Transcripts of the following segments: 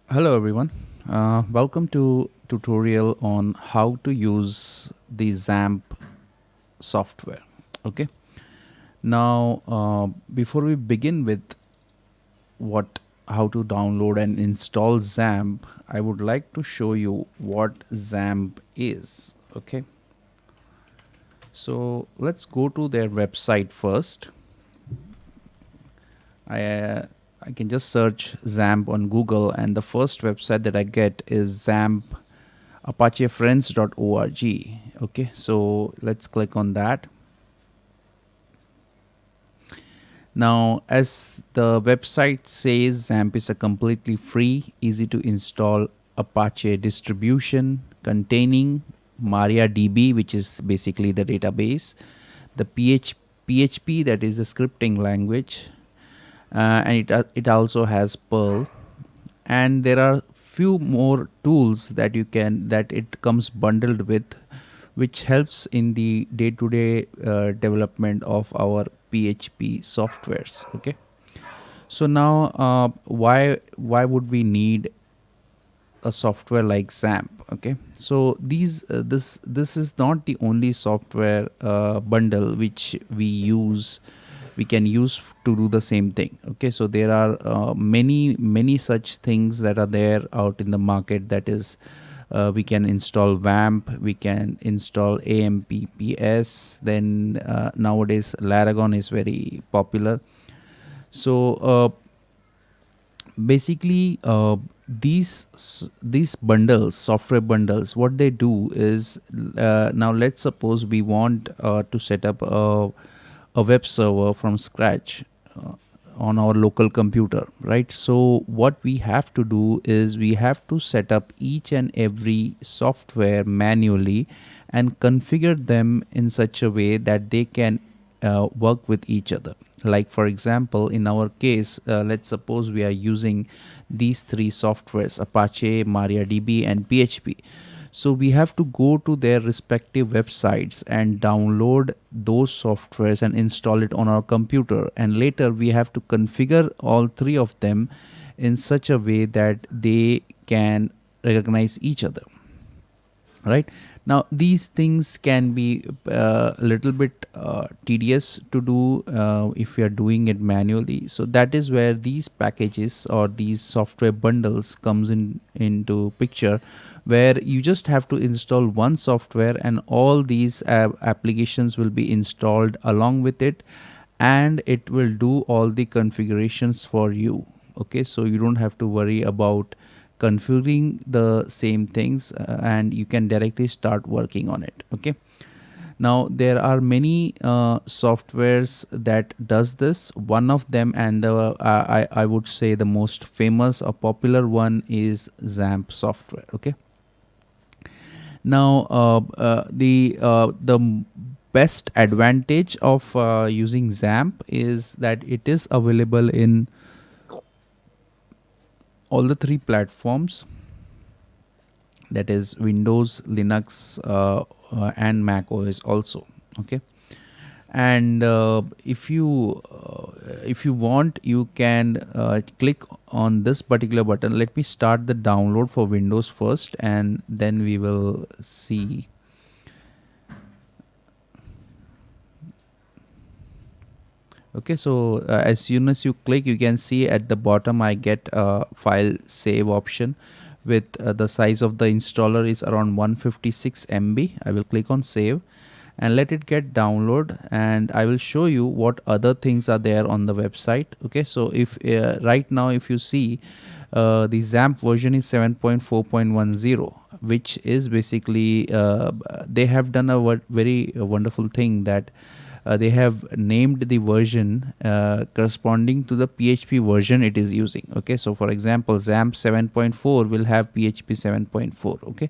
Hello everyone. Welcome to tutorial on how to use the XAMPP software. Okay. Now, before we begin with what how to download and install XAMPP, I would like to show you what XAMPP is. Okay. So let's go to their website first. I uh, I can just search XAMPP on Google, and the first website that I get is XAMPP apachefriends.org. Okay, so let's click on that. Now, as the website says, XAMPP is a completely free, easy to install Apache distribution containing MariaDB, which is basically the database, the PHP, that is the scripting language, and it also has Perl, and there are few more tools that it comes bundled with, which helps in the day-to-day development of our PHP softwares. Okay, so now why would we need a software like XAMPP? Okay, so this is not the only software bundle which we can use to do the same thing. Okay, so there are many such things that are there out in the market. That is, we can install XAMPP, we can install XAMPP. Then nowadays Laragon is very popular. So basically, these bundles, software bundles, what they do is, now let's suppose we want to set up a web server from scratch on our local computer, right? So what we have to do is we have to set up each and every software manually and configure them in such a way that they can work with each other. Like for example, in our case, let's suppose we are using these three softwares: Apache, MariaDB, and PHP. So we have to go to their respective websites and download those softwares and install it on our computer, and later we have to configure all three of them in such a way that they can recognize each other. Right now, these things can be a little bit tedious to do if we are doing it manually. So that is where these packages or these software bundles comes into picture, where you just have to install one software and all these applications will be installed along with it, and it will do all the configurations for you. Okay, so you don't have to worry about configuring the same things, and you can directly start working on it. Okay, now there are many softwares that does this. One of them, and I would say the most famous or popular one, is XAMPP software. Okay, now the best advantage of using XAMPP is that it is available in all the three platforms, that is Windows, Linux, and Mac OS also. Okay, and if you want, you can click on this particular button. Let me start the download for Windows first, and then we will see. Okay, so as soon as you click, you can see at the bottom I get a file save option with the size of the installer is around 156 MB. I will click on save and let it get download, and I will show you what other things are there on the website. Okay, so if right now if you see, the XAMPP version is 7.4.10, which is basically they have done a very wonderful thing, that they have named the version corresponding to the PHP version it is using. Okay, so for example, XAMPP 7.4 will have PHP 7.4. Okay,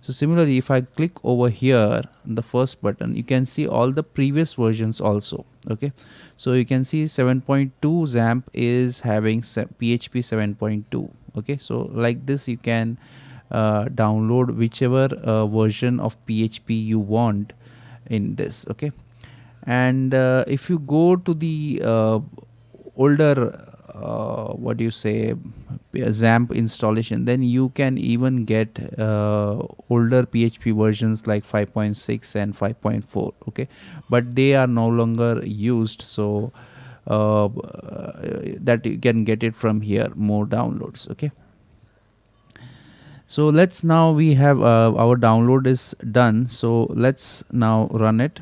so similarly, if I click over here on the first button, you can see all the previous versions also. Okay, so you can see 7.2 XAMPP is having PHP 7.2. Okay, so like this you can download whichever version of PHP you want in this. Okay, and if you go to the older what do you say, XAMPP installation, then you can even get older PHP versions like 5.6 and 5.4. Okay, but they are no longer used, so that you can get it from here, more downloads. Okay, so let's now we have our download is done, so let's now run it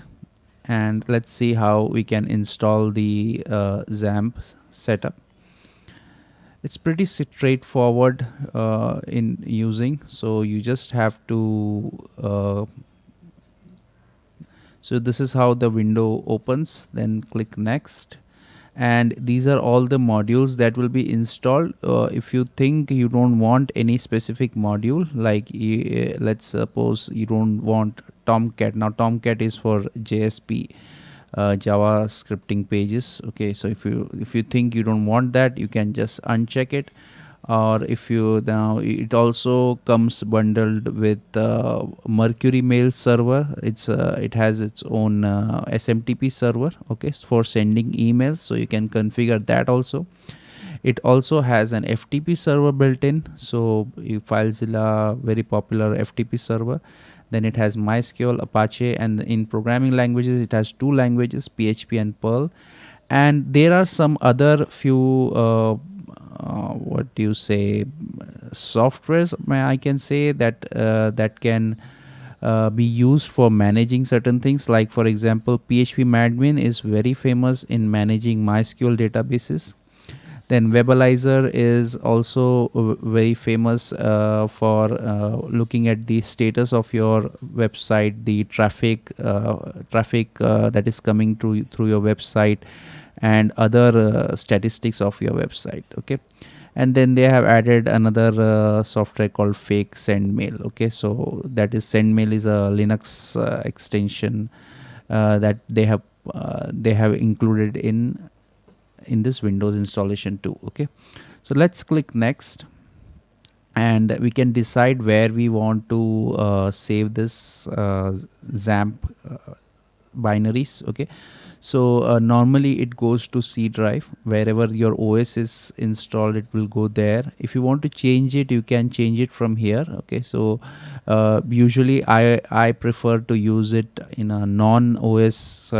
and let's see how we can install the XAMPP setup. It's pretty straightforward in using, so you just have to so this is how the window opens, then click next, and these are all the modules that will be installed. If you think you don't want any specific module, like let's suppose you don't want Tomcat. Now Tomcat is for JSP, Java scripting pages. Okay, so if you think you don't want that, you can just uncheck it. Or if you now, it also comes bundled with Mercury mail server. It has its own SMTP server, okay, for sending emails, so you can configure that also. It also has an FTP server built in, so FileZilla, very popular FTP server. Then it has MySQL, Apache, and in programming languages it has two languages, PHP and Perl. And there are some other few what do you say, softwares, I can say, that can be used for managing certain things. Like for example, PHP is very famous in managing MySQL databases. Then Webalizer is also very famous for looking at the status of your website, the traffic that is coming through your website, and other statistics of your website. Okay, and then they have added another software called Fake Sendmail. Okay, so that is Sendmail is a Linux extension that they have included in this Windows installation too. Okay, so let's click next, and we can decide where we want to save this XAMPP binaries. Okay, so normally it goes to C drive. Wherever your OS is installed, it will go there. If you want to change it, you can change it from here. Okay, so usually I prefer to use it in a non OS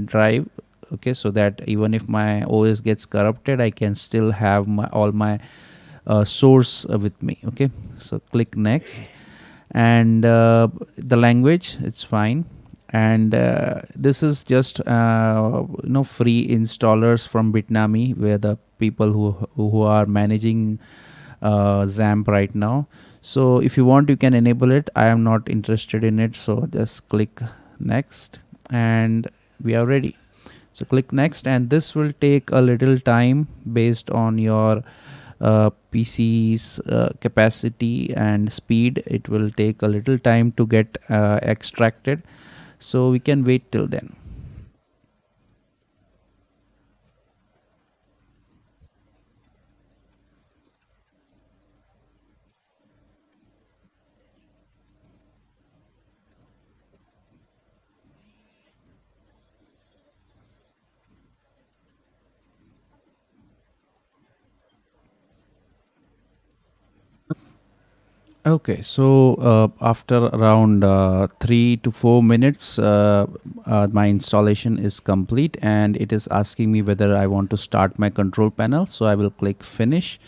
drive. Okay, so that even if my OS gets corrupted, I can still have all my source with me. Okay, so click next, and the language, it's fine. And this is just free installers from Bitnami, where the people who are managing XAMPP right now. So if you want, you can enable it. I am not interested in it, so just click next, and we are ready. So click next, and this will take a little time based on your PC's capacity and speed. It will take a little time to get extracted, so we can wait till then. Okay, so after around 3 to 4 minutes, my installation is complete, and it is asking me whether I want to start my control panel. So I will click finish,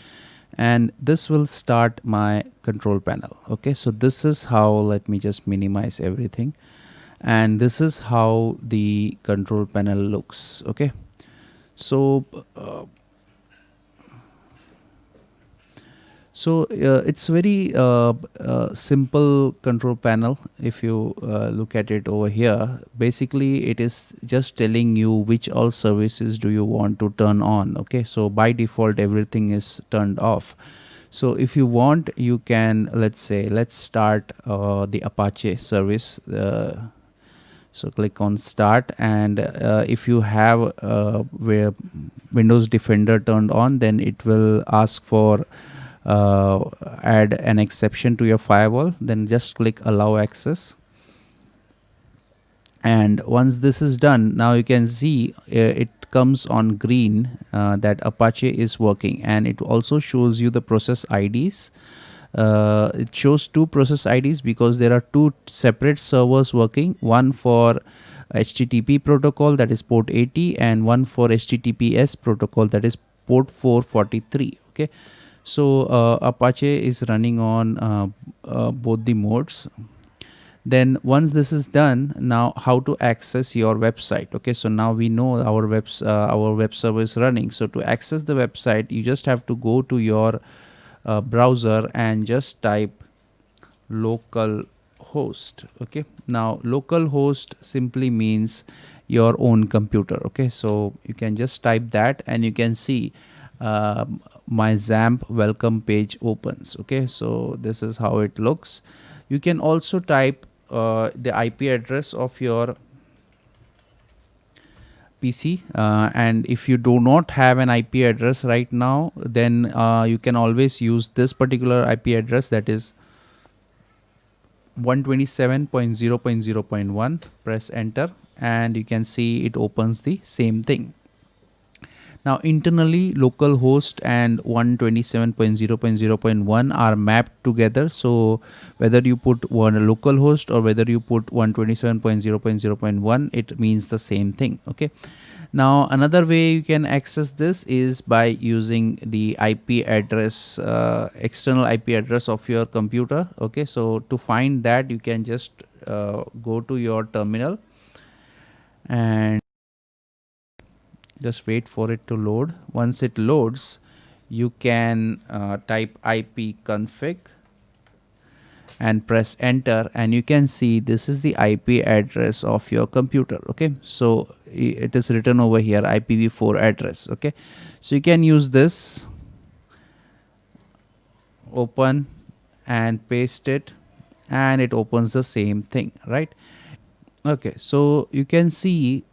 and this will start my control panel. Okay, so this is how, let me just minimize everything, and this is how the control panel looks. Okay, so it's very simple control panel. If you look at it over here, basically it is just telling you which all services do you want to turn on. Okay, so by default everything is turned off. So if you want, you can, let's start the Apache service. So click on start, and if you have where Windows Defender turned on, then it will ask for add an exception to your firewall. Then just click allow access, And once this is done, now you can see it comes on green, that Apache is working, and it also shows you the process IDs. It shows two process IDs because there are two separate servers working, one for HTTP protocol, that is port 80, and one for HTTPS protocol, that is port 443. Okay, so Apache is running on both the modes. Then once this is done, now how to access your website. Okay, so now we know our web server is running. So to access the website, you just have to go to your browser and just type local host. Okay, now local host simply means your own computer. Okay, so you can just type that and you can see my XAMPP welcome page opens. Okay, so this is how it looks. You can also type the IP address of your PC, and if you do not have an IP address right now, then you can always use this particular IP address, that is 127.0.0.1. Press enter and you can see it opens the same thing. Now internally, localhost and 127.0.0.1 are mapped together. So whether you put one localhost or whether you put 127.0.0.1, it means the same thing. Okay. Now another way you can access this is by using the IP address, external IP address of your computer. Okay. So to find that, you can just go to your terminal and just wait for it to load. Once it loads, you can type ipconfig and press enter, and you can see this is the IP address of your computer. Okay, so it is written over here, IPv4 address. Okay, so you can use this, open and paste it, and it opens the same thing, right? Okay, so you can see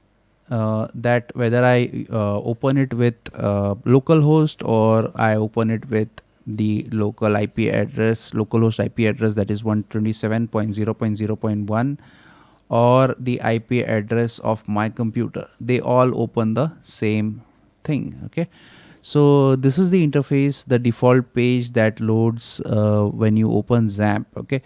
that whether I open it with localhost or I open it with the local IP address, localhost IP address, that is 127.0.0.1, or the IP address of my computer, they all open the same thing. Okay, so this is the interface, the default page that loads when you open XAMPP. Okay.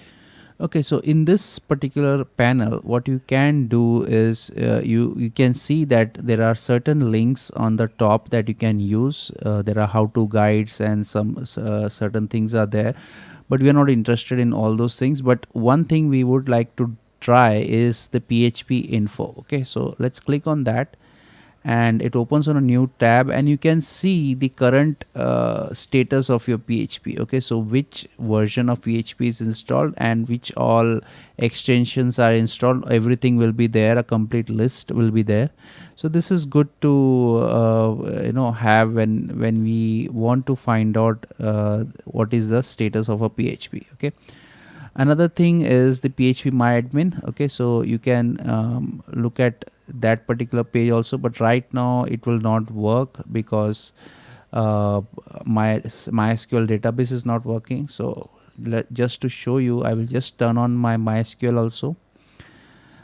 Okay, so in this particular panel, what you can do is you can see that there are certain links on the top that you can use. There are how-to guides and some certain things are there, but we are not interested in all those things. But one thing we would like to try is the PHP info. Okay, so let's click on that and it opens on a new tab, and you can see the current status of your PHP. Okay, so which version of PHP is installed and which all extensions are installed, everything will be there, a complete list will be there. So this is good to have when we want to find out what is the status of a PHP. Okay, another thing is the PHP my admin. Okay, so you can look at that particular page also, but right now it will not work because my MySQL database is not working. So just to show you, I will just turn on my MySQL also.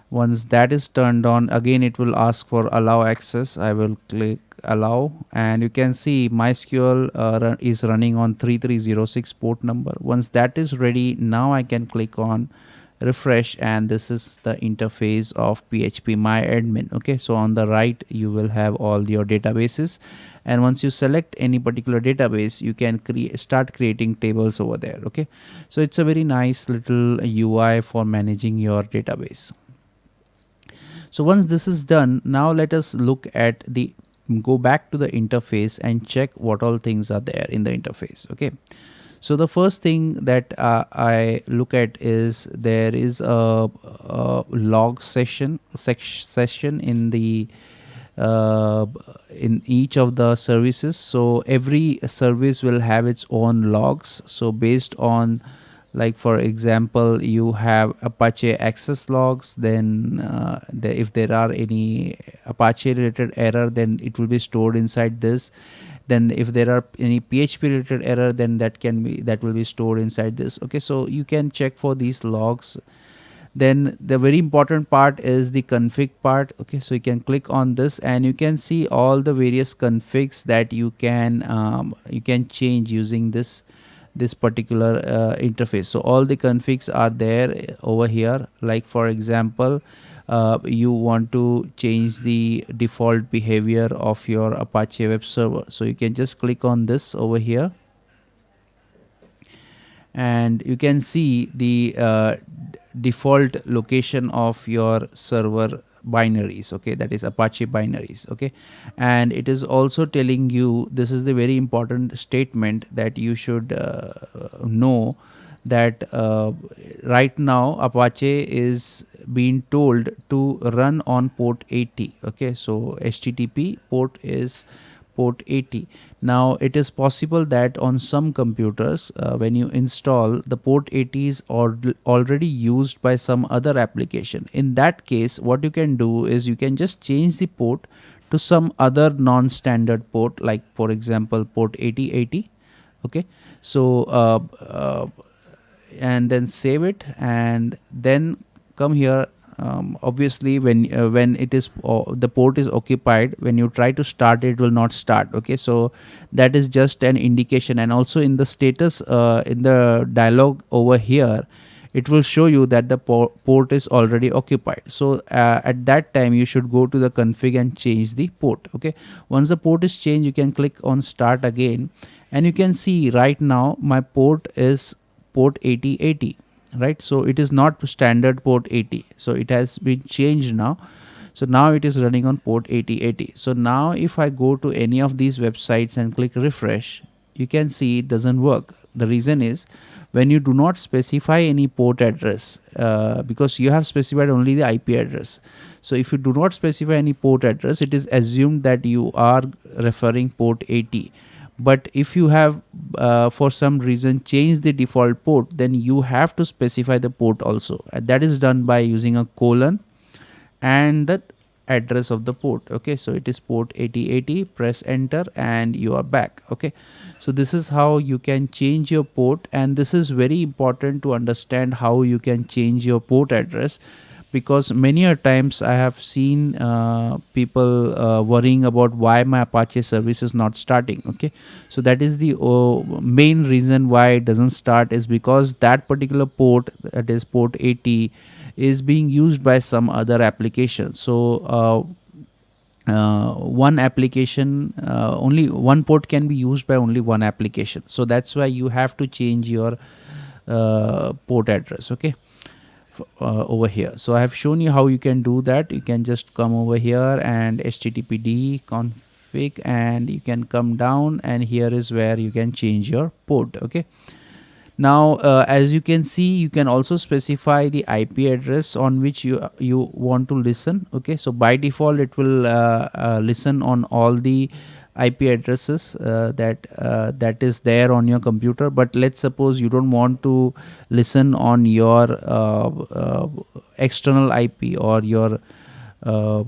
Once that is turned on, again it will ask for allow access. I will click allow, and you can see MySQL is running on 3306 port number. Once that is ready, now I can click on refresh, and this is the interface of PHP my admin. Okay, so on the right you will have all your databases, and once you select any particular database, you can start creating tables over there. Okay, so it's a very nice little UI for managing your database. So once this is done, now let us look at go back to the interface and check what all things are there in the interface. Okay, so the first thing that I look at is there is a log session in the in each of the services. So every service will have its own logs. So based on, like for example, you have Apache access logs, then if there are any Apache related error, then it will be stored inside this. Then if there are any PHP related error, then that will be stored inside this. Okay, so you can check for these logs. Then the very important part is the config part. Okay, so you can click on this and you can see all the various configs that you can change using this particular interface. So all the configs are there over here. Like for example, you want to change the default behavior of your Apache web server, so you can just click on this over here and you can see the default location of your server binaries. Okay, that is Apache binaries. Okay, and it is also telling you, this is the very important statement that you should know, that right now Apache is being told to run on port 80. Okay, so HTTP port is port 80. Now it is possible that on some computers, when you install, the port 80 is already used by some other application. In that case, what you can do is you can just change the port to some other non-standard port, like for example port 8080. Okay, so and then save it and then come here. Obviously when it is the port is occupied, when you try to start it will not start. Okay, so that is just an indication. And also in the status, in the dialog over here, it will show you that the port is already occupied. So at that time you should go to the config and change the port. Okay, once the port is changed, you can click on start again and you can see right now my port is port 8080, right? So it is not standard port 80, so it has been changed now. So now it is running on port 8080. So now if I go to any of these websites and click refresh, you can see it doesn't work. The reason is, when you do not specify any port address, because you have specified only the IP address. So if you do not specify any port address, it is assumed that you are referring port 80. But if you have for some reason changed the default port, then you have to specify the port also, and that is done by using a colon and the address of the port. Okay, so it is port 8080, press enter and you are back. Okay, so this is how you can change your port, and this is very important to understand how you can change your port address, because many a times I have seen people worrying about why my Apache service is not starting. Okay, so that is the main reason why it doesn't start, is because that particular port, that is port 80, is being used by some other application. So one application, only one port can be used by only one application. So that's why you have to change your port address. Okay, over here. So I have shown you how you can do that. You can just come over here and httpd config, and you can come down, and here is where you can change your port. Okay, now as you can see, you can also specify the IP address on which you want to listen. Okay, so by default it will listen on all the IP addresses that is there on your computer. But let's suppose you don't want to listen on your external IP or your uh,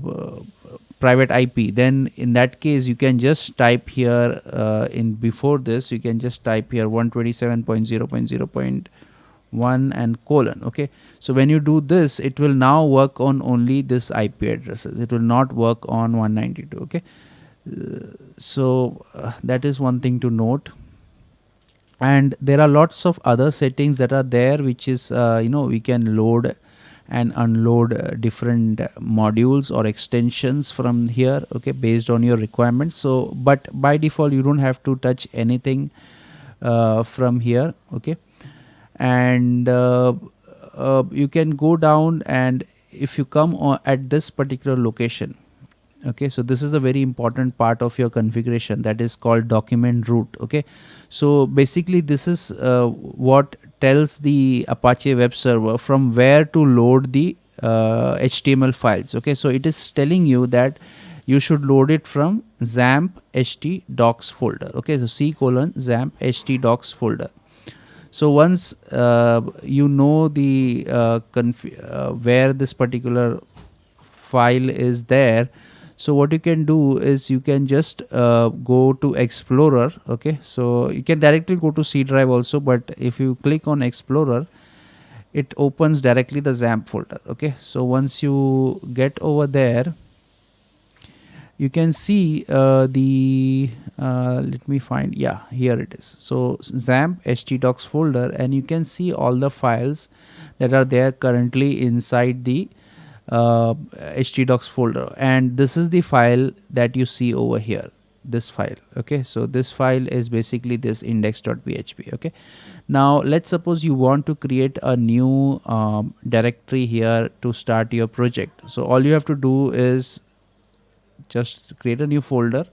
private IP. Then in that case you can just type here in before this, you can just type here 127.0.0.1 and colon. Okay, so when you do this, it will now work on only this IP addresses, it will not work on 192. Okay, so that is one thing to note. And there are lots of other settings that are there, which is we can load and unload different modules or extensions from here. Okay, based on your requirements. So but by default you don't have to touch anything from here. Okay, and you can go down, and if you come at this particular location. Okay, so this is a very important part of your configuration, that is called document root. Okay, so basically this is what tells the Apache web server from where to load the HTML files. Okay, so it is telling you that you should load it from XAMPP ht docs folder. Okay, so c:\XAMPP ht docs folder. So once you know the where this particular file is there, so what you can do is you can just go to Explorer. Okay, so you can directly go to C drive also, but if you click on Explorer, it opens directly the XAMPP folder. Okay, so once you get over there, you can see the let me find, yeah, here it is. So XAMPP htdocs folder, and you can see all the files that are there currently inside the htdocs folder, and this is the file that you see over here, this file. Okay, so this file is basically this index.php. Okay, now let's suppose you want to create a new directory here to start your project. So all you have to do is just create a new folder,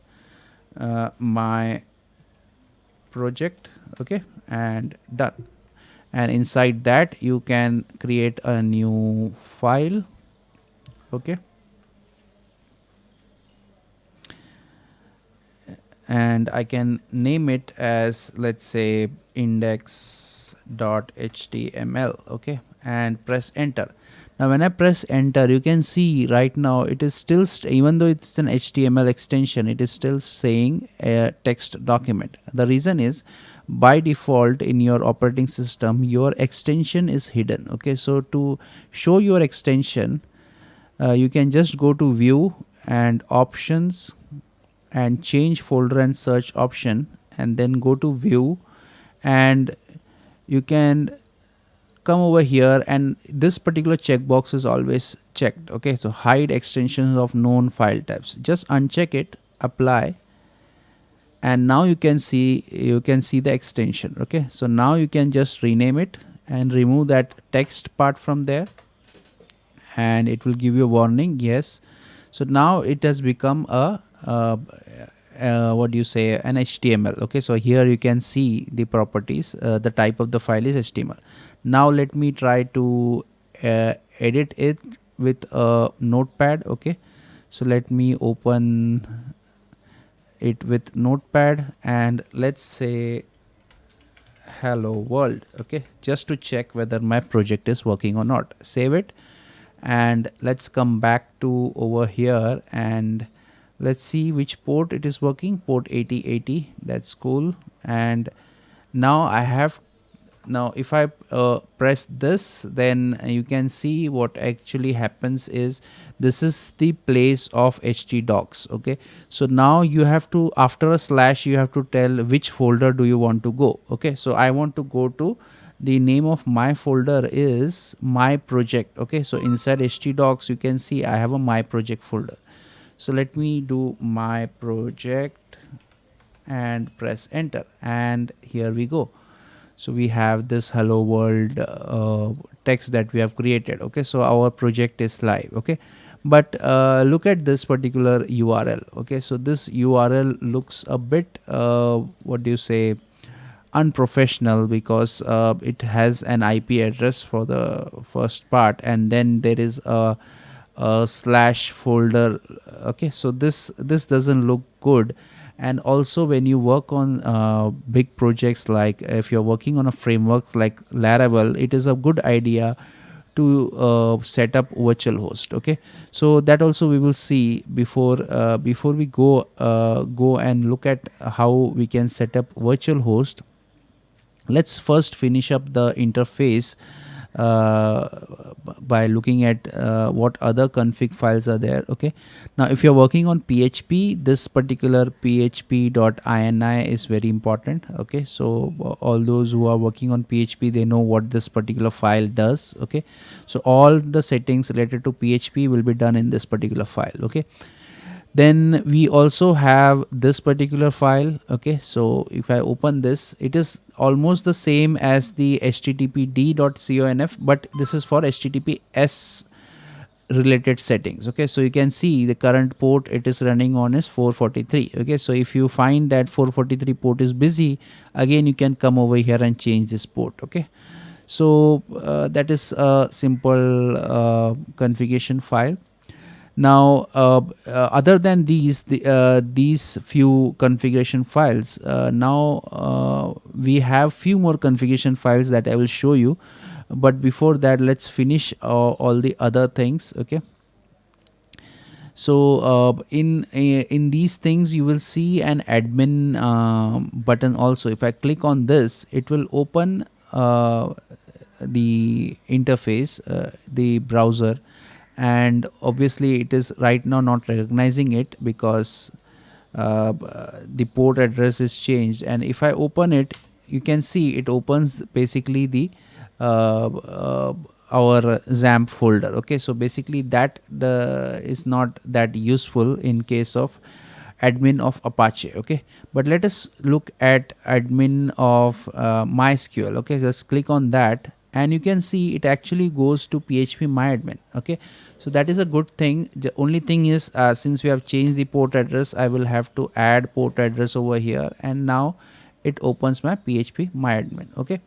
my project. Okay, and done. And inside that you can create a new file. Okay, and I can name it as, let's say, index.html. Okay, and press enter. Now when I press enter, you can see right now it is still even though it's an HTML extension, it is still saying a text document. The reason is, by default in your operating system your extension is hidden. Okay, so to show your extension, you can just go to view and options and change folder and search option, and then go to view, and you can come over here, and this particular checkbox is always checked. Okay, so hide extensions of known file types, just uncheck it, apply, and now you can see the extension. Okay, so now you can just rename it and remove that text part from there, and it will give you a warning, yes. So now it has become a what do you say, an HTML. Okay, so here you can see the properties, the type of the file is HTML. Now let me try to edit it with a notepad. Okay, so let me open it with notepad, and let's say hello world. Okay, just to check whether my project is working or not. Save it, and let's come back to over here, and let's see which port it is working. Port 8080, that's cool. And now I have, now if I press this, then you can see what actually happens is, this is the place of htdocs. Okay, so now you have to, after a slash, you have to tell which folder do you want to go. Okay, so I want to go to, the name of my folder is my project. Okay, so inside htdocs you can see I have a my project folder. So let me do my project and press enter, and here we go. So we have this hello world text that we have created. Okay, so our project is live. Okay, but look at this particular URL. Okay, so this URL looks a bit what do you say, unprofessional, because it has an IP address for the first part, and then there is a slash folder. Okay, so this doesn't look good. And also when you work on big projects, like if you're working on a framework like Laravel, it is a good idea to set up virtual host. Okay, so that also we will see before we go and look at how we can set up virtual host. Let's first finish up the interface uh, by looking at what other config files are there. Okay, now if you're working on PHP, this particular php.ini is very important. Okay, so all those who are working on PHP, they know what this particular file does. Okay, so all the settings related to PHP will be done in this particular file. Okay, then we also have this particular file. Okay, so if I open this, it is almost the same as the httpd.conf, but this is for https related settings. Okay, so you can see the current port it is running on is 443. Okay, so if you find that 443 port is busy, again you can come over here and change this port. Okay, so that is a simple configuration file. Now other than these few configuration files, now we have few more configuration files that I will show you, but before that let's finish all the other things. Okay, so in these things you will see an admin button also. If I click on this, it will open the interface, the browser, and obviously it is right now not recognizing it because the port address is changed. And if I open it, you can see it opens basically the our XAMPP folder. Okay, so basically that is not that useful in case of admin of Apache. Okay, but let us look at admin of MySQL. Okay, just click on that and you can see it actually goes to php myadmin. Okay, so that is a good thing. The only thing is, since we have changed the port address, I will have to add port address over here, and now it opens my php myadmin. Okay,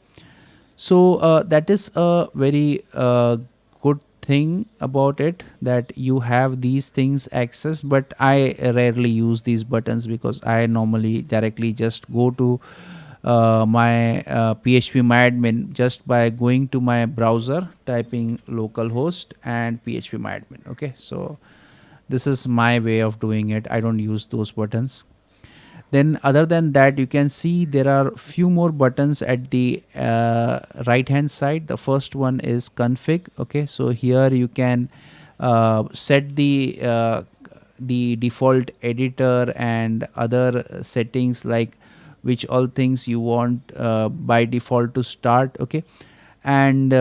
so that is a very good thing about it, that you have these things access. But I rarely use these buttons because I normally directly just go to my php myadmin just by going to my browser, typing localhost and php myadmin. Okay, so this is my way of doing it. I don't use those buttons. Then other than that, you can see there are few more buttons at the right hand side. The first one is config. Okay, so here you can set the default editor and other settings, like which all things you want by default to start. Okay, and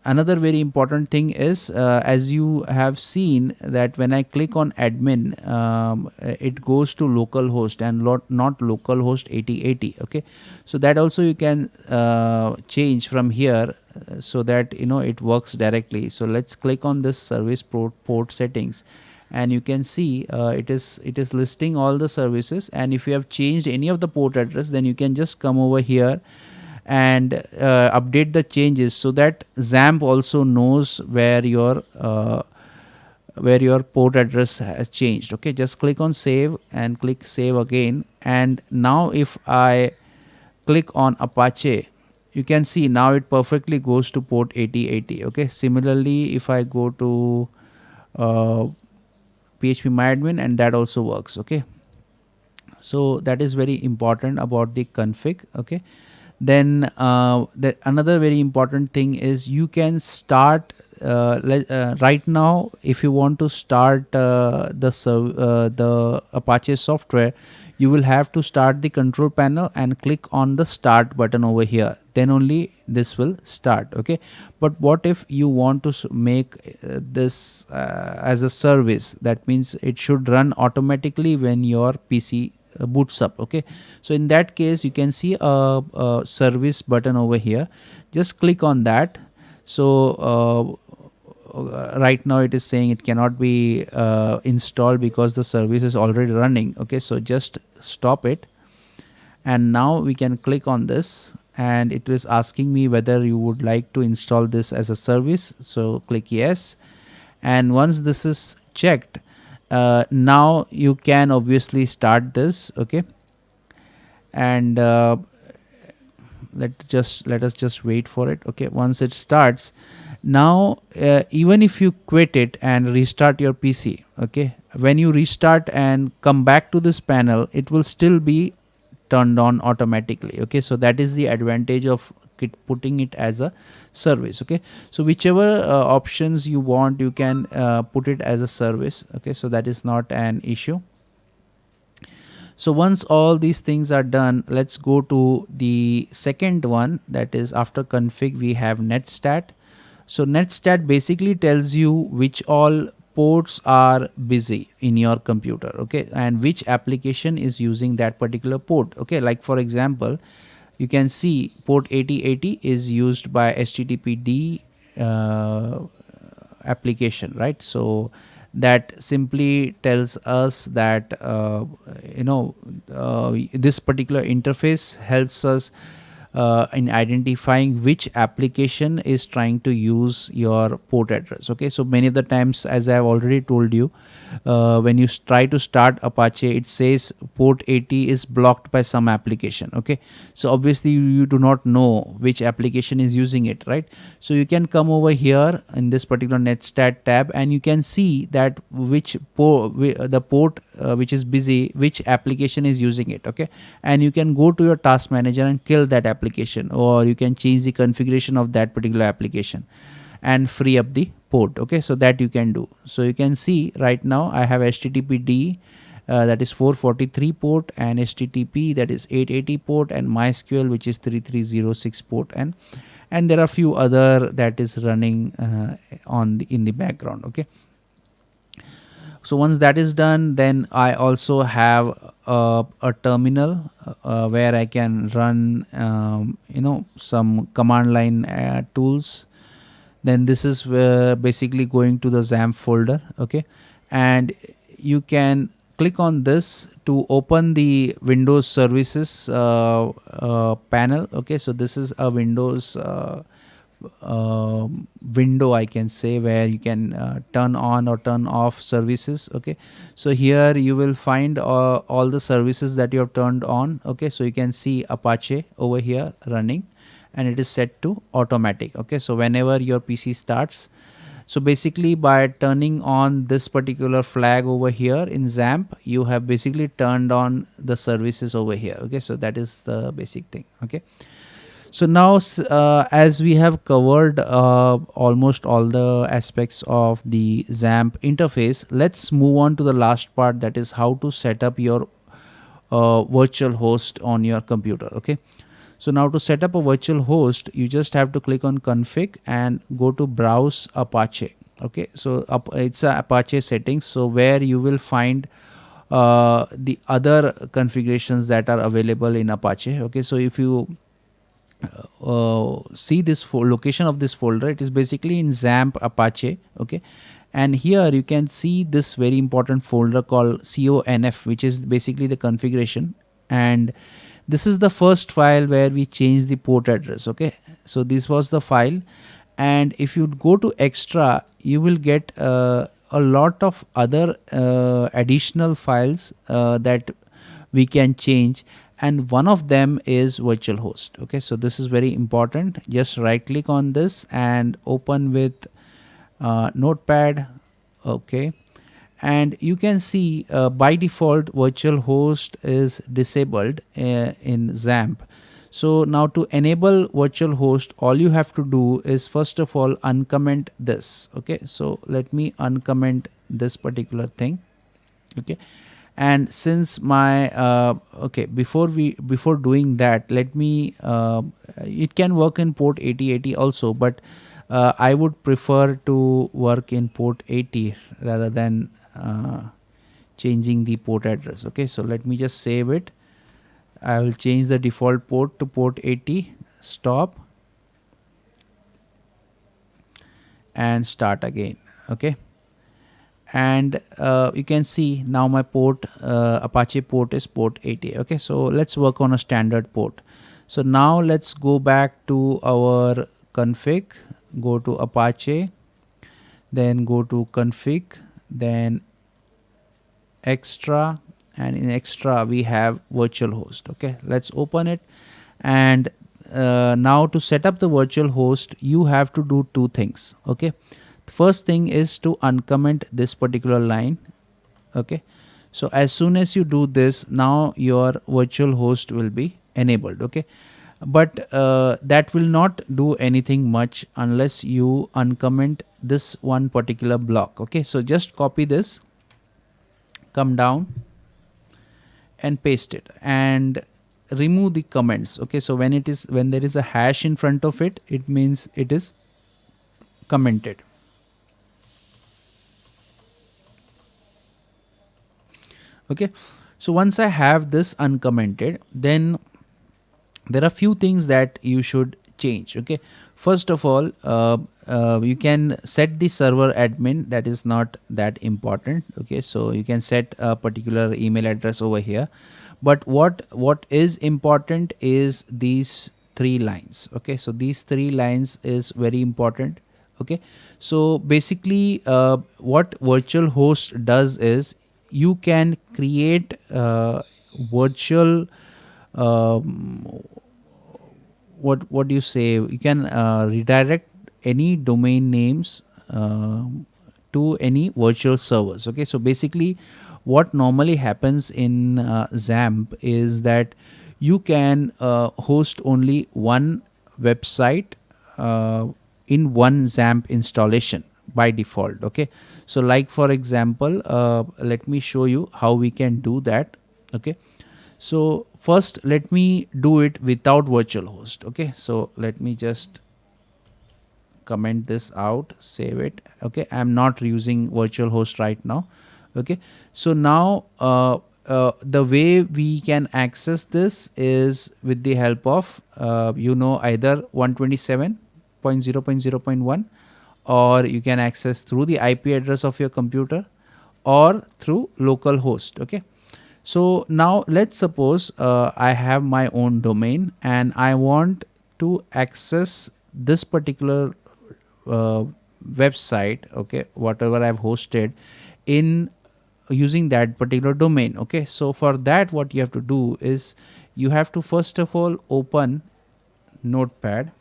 another very important thing is, as you have seen, that when I click on admin, it goes to localhost and not localhost 8080. Okay, so that also you can change from here, so that it works directly. So let's click on this service port settings, and you can see it is listing all the services. And if you have changed any of the port address, then you can just come over here and update the changes, so that XAMPP also knows where your port address has changed. Okay, just click on save and click save again, and now if I click on Apache, you can see now it perfectly goes to port 8080. Okay, similarly if I go to uh, php myadmin, and that also works. Okay, so that is very important about the config. Okay, then another very important thing is, you can start right now, if you want to start the Apache software, you will have to start the control panel and click on the start button over here, then only this will start. Okay, but what if you want to make this as a service? That means it should run automatically when your PC boots up. Okay, so in that case, you can see a service button over here. Just click on that. So right now it is saying it cannot be installed because the service is already running. Okay, so just stop it, and now we can click on this, and it is asking me whether you would like to install this as a service. So click yes, and once this is checked, now you can obviously start this. Okay, and let us just wait for it. Okay, once it starts, now even if you quit it and restart your PC, okay, when you restart and come back to this panel, it will still be turned on automatically. Okay, so that is the advantage of putting it as a service. Okay, so whichever options you want, you can put it as a service. Okay, so that is not an issue. So once all these things are done, let's go to the second one, that is after config we have netstat. So netstat basically tells you which all ports are busy in your computer. Okay, and which application is using that particular port. Okay, like for example, you can see port 8080 is used by httpd application, right? So that simply tells us that this particular interface helps us in identifying which application is trying to use your port address. Okay, so many of the times, as I have already told you, when you try to start Apache, it says port 80 is blocked by some application. Okay, so obviously you do not know which application is using it, right? So you can come over here in this particular netstat tab, and you can see that which the port which is busy, which application is using it. Okay, and you can go to your task manager and kill that application, or you can change the configuration of that particular application and free up the port. Okay, so that you can do. So you can see right now I have httpd, that is 443 port, and http, that is 880 port, and mysql, which is 3306 port, and there are few other that is running in the background. Okay, so once that is done, then I also have a terminal where I can run some command line tools. Then this is basically going to the XAMPP folder. Okay, and you can click on this to open the Windows services panel. Okay, so this is a Windows window, I can say, where you can turn on or turn off services. Okay, so here you will find all the services that you have turned on. Okay, so you can see Apache over here running, and it is set to automatic. Okay, so whenever your PC starts, so basically by turning on this particular flag over here in XAMPP, you have basically turned on the services over here. Okay, so that is the basic thing. Okay, so now as we have covered almost all the aspects of the XAMPP interface, let's move on to the last part, that is how to set up your virtual host on your computer. Okay, so now to set up a virtual host, you just have to click on config and go to browse Apache. Okay, so it's a Apache settings, so where you will find the other configurations that are available in Apache. Okay, so if you see this location of this folder, it is basically in XAMPP Apache. Okay, and here you can see this very important folder called conf, which is basically the configuration, and this is the first file where we change the port address. Okay, so this was the file, and if you go to extra, you will get a lot of other additional files that we can change, and one of them is virtual host. Okay, so this is very important. Just right click on this and open with notepad. Okay, and you can see by default virtual host is disabled in XAMPP. So now to enable virtual host, all you have to do is first of all uncomment this. Okay, so let me uncomment this particular thing. Okay, and since my okay, before doing that, let me it can work in port 8080 also, but I would prefer to work in port 80 rather than changing the port address. Okay, so let me just save it. I will change the default port to port 80, stop, and start again. Okay, and you can see now my port Apache port is port 80. Okay, so let's work on a standard port. So now let's go back to our config, go to Apache, then go to config, then extra, and in extra we have virtual host. Okay, let's open it, and now to set up the virtual host, you have to do two things. Okay, first thing is to uncomment this particular line. Okay, so as soon as you do this, now your virtual host will be enabled. Okay, but that will not do anything much unless you uncomment this one particular block. Okay, so just copy this, come down and paste it, and remove the comments. Okay, so when there is a hash in front of it, it means it is commented. Okay, so once I have this uncommented, then there are few things that you should change. Okay, first of all, you can set the server admin. That is not that important. Okay, so you can set a particular email address over here, but what is important is these three lines. Okay, so these three lines is very important. Okay, so basically what virtual host does is you can create virtual what do you say, you can redirect any domain names to any virtual servers. Okay, so basically what normally happens in XAMPP is that you can host only one website uh, in one XAMPP installation by default. Okay, so like for example, let me show you how we can do that. Okay, so first let me do it without virtual host. Okay, so let me just comment this out, save it. Okay, I'm not using virtual host right now. Okay, so now the way we can access this is with the help of either 127.0.0.1, or you can access through the IP address of your computer or through local host. Okay, so now let's suppose I have my own domain and I want to access this particular uh, website, okay, whatever I've hosted in using that particular domain. Okay, so for that what you have to do is you have to first of all open Notepad.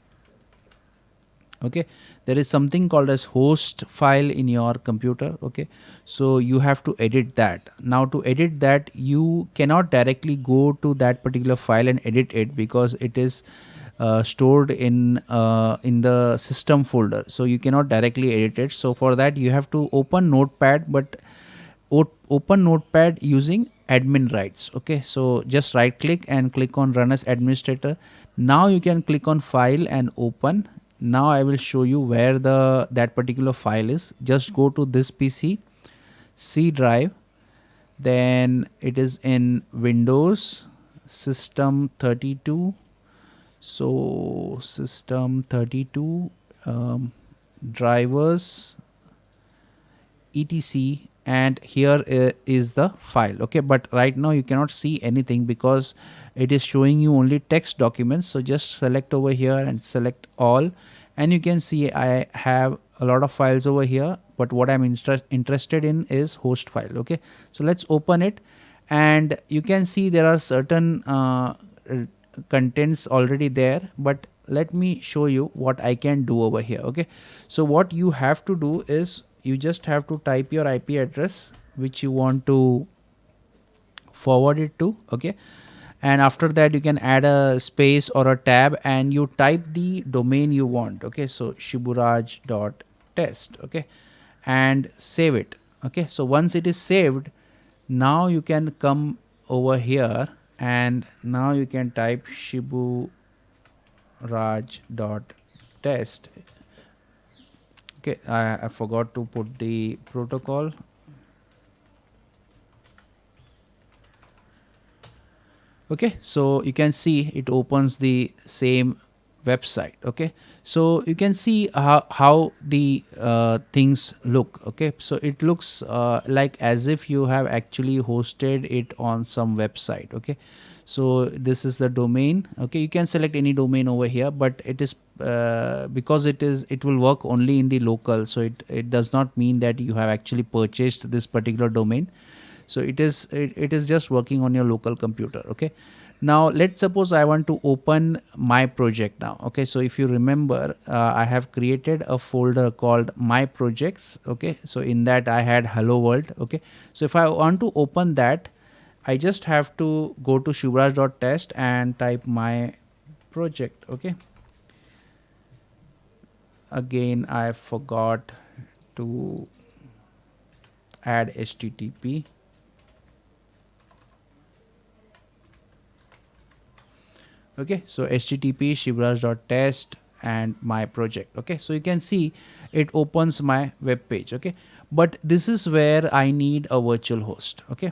Okay, there is something called as host file in your computer. Okay, so you have to edit that. Now to edit that, you cannot directly go to that particular file and edit it because it is stored in the system folder, so you cannot directly edit it. So for that you have to open Notepad, but open Notepad using admin rights. Okay, so just right click and click on run as administrator. Now you can click on file and open. Now I will show you where that particular file is. Just go to this PC, C drive, then it is in Windows system 32. So system 32, drivers, etc, and here is the file. Okay, but right now you cannot see anything because it is showing you only text documents. So just select over here and select all, and you can see I have a lot of files over here, but what I'm interested in is host file. Okay, so let's open it, and you can see there are certain contents already there, but let me show you what I can do over here. Okay, so what you have to do is you just have to type your IP address which you want to forward it to. Okay, and after that you can add a space or a tab and you type the domain you want. Okay, so shiburaj.test. Okay, and save it. Okay, so once it is saved, now you can come over here and now you can type shiburaj.test. Okay, I forgot to put the protocol. Okay, so you can see it opens the same website. Okay, so you can see how the things look. Okay, so it looks like as if you have actually hosted it on some website. Okay, so this is the domain. Okay, you can select any domain over here, but it is because it will work only in the local, so it does not mean that you have actually purchased this particular domain. So it is just working on your local computer. Okay, now let's suppose I want to open my project now. Okay, so if you remember, I have created a folder called my projects. Okay, so in that I had hello world. Okay, so if I want to open that, I just have to go to shiburaj.test and type my project. Okay, again I forgot to add HTTP. Okay, so http shiburaj.test and my project. Okay, so you can see it opens my web page. Okay, but this is where I need a virtual host. Okay,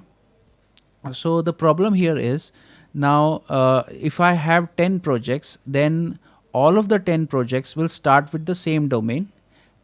so the problem here is now if I have 10 projects, then all of the 10 projects will start with the same domain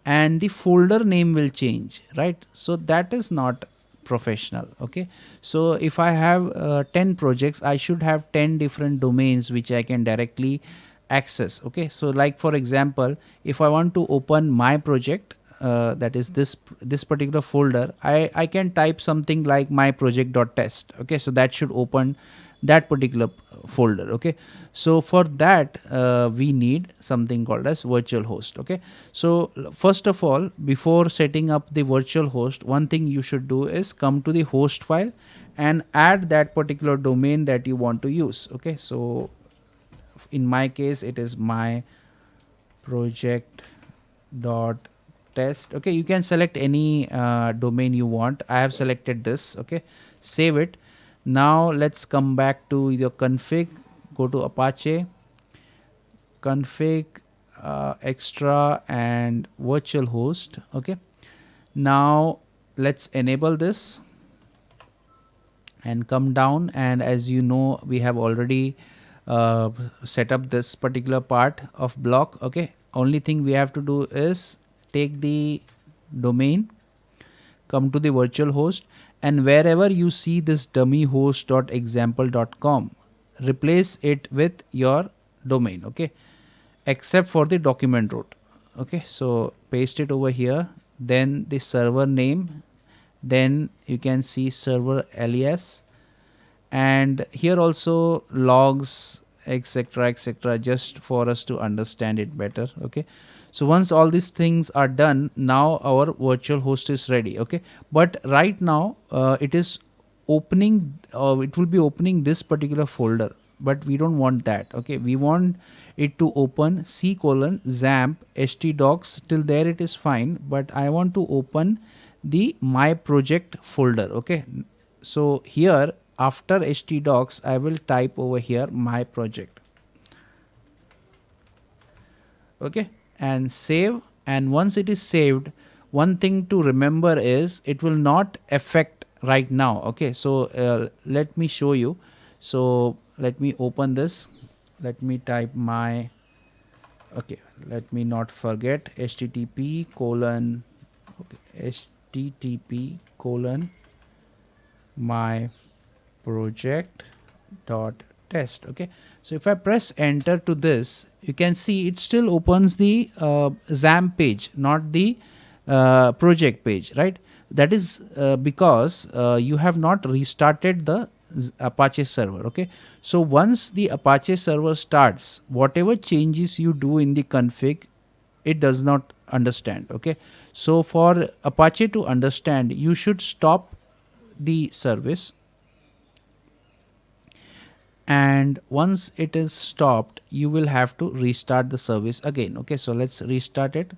and the folder name will change, right? So that is not professional. Okay, so if I have 10 projects, I should have 10 different domains which I can directly access. Okay, so like for example, if I want to open my project, that is this particular folder, I can type something like my project.test. Okay, so that should open that particular folder. Okay, so for that we need something called as virtual host. Okay, so first of all, before setting up the virtual host, one thing you should do is come to the host file and add that particular domain that you want to use. Okay, so in my case it is my project dot test. Okay, you can select any domain you want. I have selected this. Okay, save it. Now let's come back to your config, go to Apache config, extra and virtual host. Okay, now let's enable this and come down, and as you know, we have already uh, set up this particular part of block. Okay, only thing we have to do is take the domain, come to the virtual host, and wherever you see this dummy host.example.com, replace it with your domain. Okay, except for the document root. Okay, so paste it over here, then the server name, then you can see server alias, and here also logs, etc., etc., just for us to understand it better. Okay, so once all these things are done, now our virtual host is ready. Okay, but right now it is opening, it will be opening this particular folder, but we don't want that. Okay, we want it to open c colon XAMPP htdocs. Till there it is fine, but I want to open the my project folder. Okay, so here after htdocs I will type over here my project. Okay, and save. And once it is saved, one thing to remember is it will not affect right now. Okay, so let me show you. So let me open this, let me type my, okay, let me not forget, http colon, okay, http colon my project dot test. Okay, so if I press enter to this, you can see it still opens the XAMPP page, not the project page, right? That is because you have not restarted the Apache server. Okay, so once the Apache server starts, whatever changes you do in the config, it does not understand. Okay, so for Apache to understand, you should stop the service, and once it is stopped, you will have to restart the service again. Okay, so let's restart it.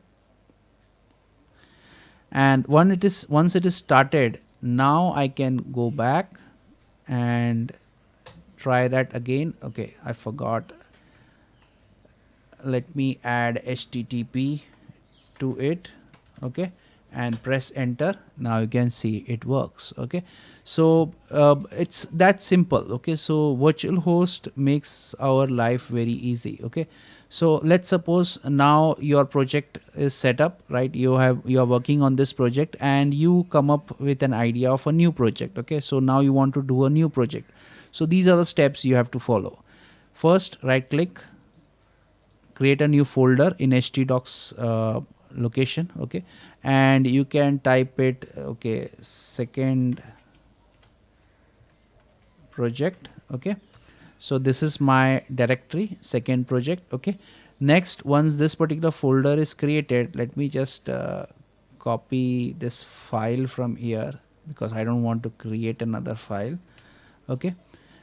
And once it is started, now I can go back and try that again. Okay, I forgot, let me add http to it. Okay, and press enter. Now you can see it works. Okay, so it's that simple. Okay, so virtual host makes our life very easy. Okay, so let's suppose now your project is set up, right? You are working on this project and you come up with an idea of a new project. Okay, so now you want to do a new project. So these are the steps you have to follow. First, right click, create a new folder in htdocs location. Okay, and you can type it, okay, second project. Okay, so this is my directory, second project. Okay, next, once this particular folder is created, let me just copy this file from here because I don't want to create another file. Okay,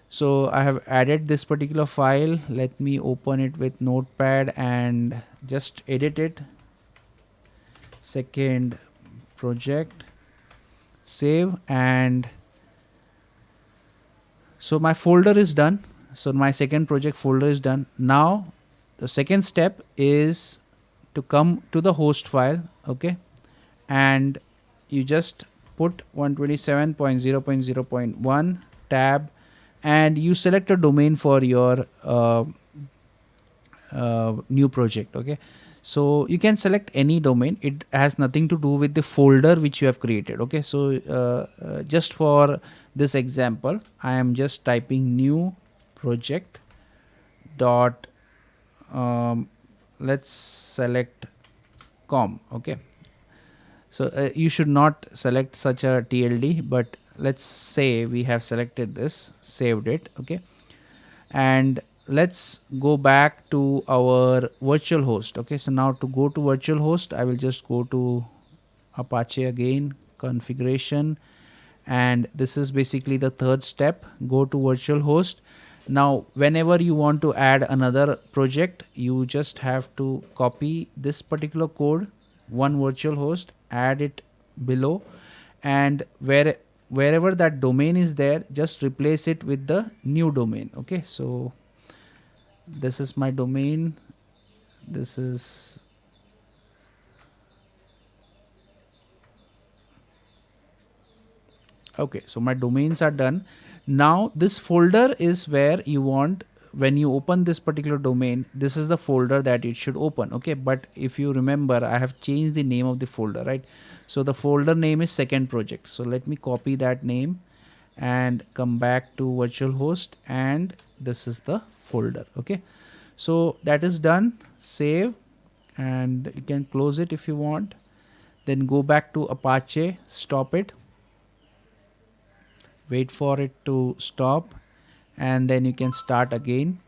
so I have added this particular file. Let me open it with notepad and just edit it, second project, save. And so my folder is done, so my second project folder is done. Now the second step is to come to the host file. Okay, and you just put 127.0.0.1 tab and you select a domain for your new project. Okay, so you can select any domain, it has nothing to do with the folder which you have created. Okay, so just for this example, I am just typing new project dot let's select com. Okay, so you should not select such a tld, but let's say we have selected this, saved it. Okay, and let's go back to our virtual host. Okay, so now to go to virtual host, I will just go to Apache again, configuration, and this is basically the third step. Go to virtual host. Now whenever you want to add another project, you just have to copy this particular code, one virtual host, add it below, and wherever that domain is there, just replace it with the new domain. Okay, so this is my domain, this is, okay, so my domains are done. Now this folder is where you want, when you open this particular domain, this is the folder that it should open. Okay, but if you remember, I have changed the name of the folder, right? So the folder name is second project. So let me copy that name and come back to virtual host, and this is the folder. Okay, so that is done. Save, and you can close it if you want. Then go back to Apache, stop it, wait for it to stop, and then you can start again.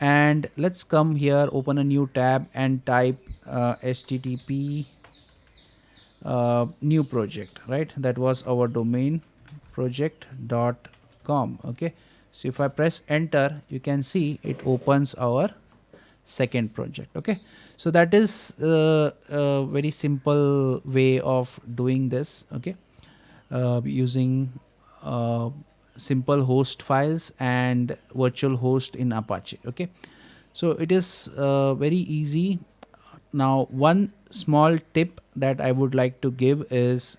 And let's come here, open a new tab and type http new project, right? That was our domain, project.com. Okay, so if I press enter, you can see it opens our second project. Okay, so that is a very simple way of doing this. Okay, using uh, simple host files and virtual host in Apache. Okay, so it is very easy. Now one small tip that I would like to give is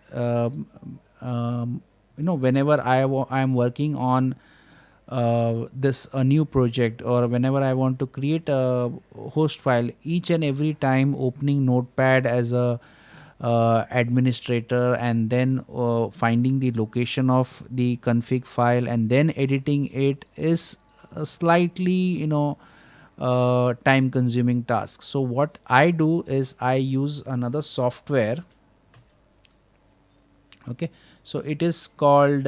whenever I am working on this a new project, or whenever I want to create a host file, each and every time opening notepad as a administrator, and then finding the location of the config file and then editing it is a slightly time consuming task. So what I do is I use another software. Okay, so it is called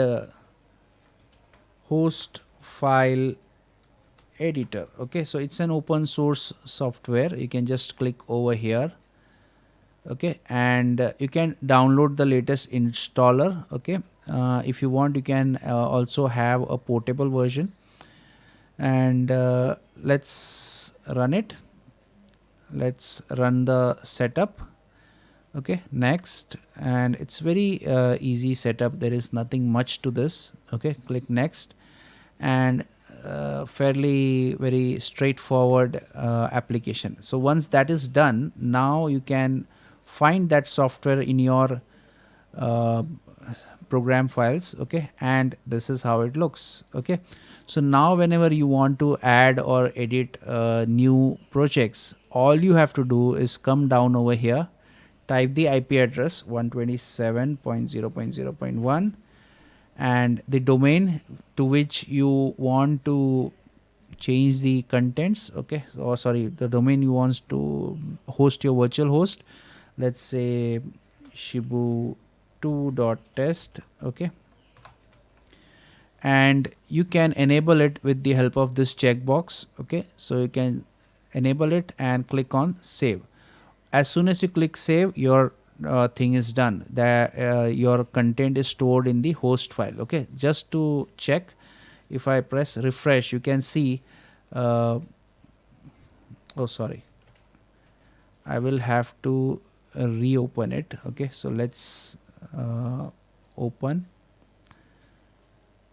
host file editor. Okay, so it's an open source software. You can just click over here. Okay, and you can download the latest installer. Okay, if you want, you can also have a portable version. And let's run it. Let's run the setup. Okay, next, and it's very easy setup. There is nothing much to this. Okay, click next, and fairly very straightforward application. So once that is done, now you can find that software in your uh, program files. Okay, and this is how it looks. Okay, so now whenever you want to add or edit new projects, all you have to do is come down over here, type the IP address 127.0.0.1 and the domain to which you want to change the contents. Okay, or sorry, the domain you want to host your virtual host. Let's say shibu2.test. Okay, and you can enable it with the help of this checkbox. Okay, so you can enable it and click on save. As soon as you click save, your thing is done. Your content is stored in the host file. Okay, just to check, if I press refresh, you can see oh sorry, I will have to reopen it. Okay, so let's open.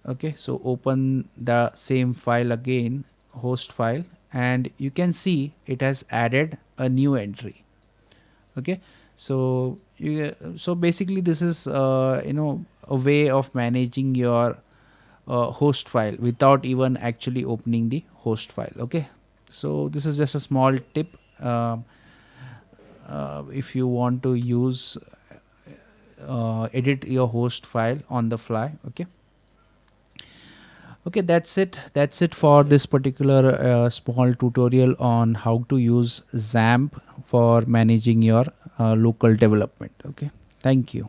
Okay, so open the same file again, host file, and you can see it has added a new entry. Okay, so so basically this is a way of managing your host file without even actually opening the host file. Okay, so this is just a small tip if you want to use edit your host file on the fly. Okay, okay, that's it for this particular small tutorial on how to use XAMPP for managing your local development. Okay, thank you.